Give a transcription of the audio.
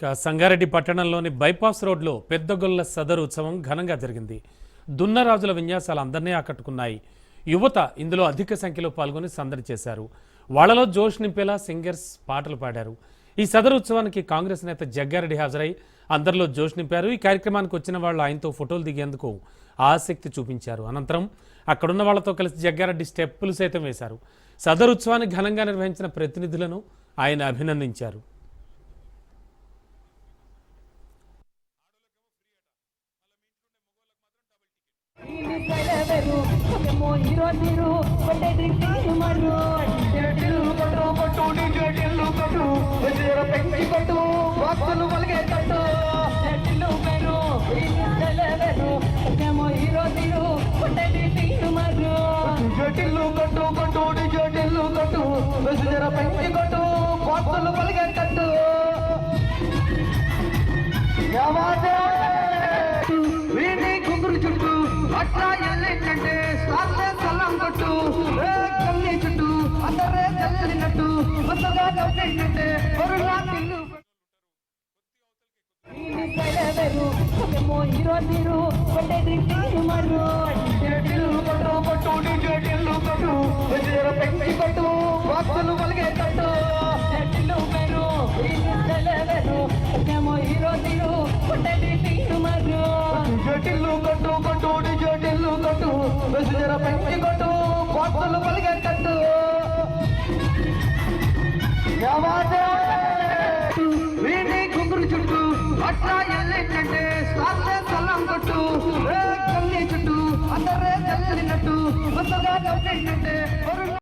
సంగారెడ్డి పట్టణంలోని బైపాస్ రోడ్లో పెద్దగొల్ల సదరు ఉత్సవం ఘనంగా జరిగింది. దున్నరాజుల విన్యాసాలు అందరినీ ఆకట్టుకున్నాయి. యువత ఇందులో అధిక సంఖ్యలో పాల్గొని సందడి చేశారు. వాళ్లలో జోష్ నింపేలా సింగర్స్ పాటలు పాడారు. ఈ సదరు ఉత్సవానికి కాంగ్రెస్ నేత జగ్గారెడ్డి హాజరై అందరిలో జోష్ నింపారు. ఈ కార్యక్రమానికి వచ్చిన వాళ్ళు ఆయనతో ఫోటోలు దిగేందుకు ఆసక్తి చూపించారు. అనంతరం అక్కడున్న వాళ్లతో కలిసి జగ్గారెడ్డి స్టెప్పులు సైతం వేశారు. సదరు ఉత్సవాన్ని ఘనంగా నిర్వహించిన ప్రతినిధులను ఆయన అభినందించారు. అట్లా ఎల్లేటంటే సలం కొట్టు కన్నీ చుట్టూ అందరే చల్లినట్టు కొత్తగా కప్పింటే అట్లా ఎల్లేటంటే సలం కొట్టు కన్నీ చుట్టూ అందరే చల్లినట్టు కొత్తగా కప్పింటే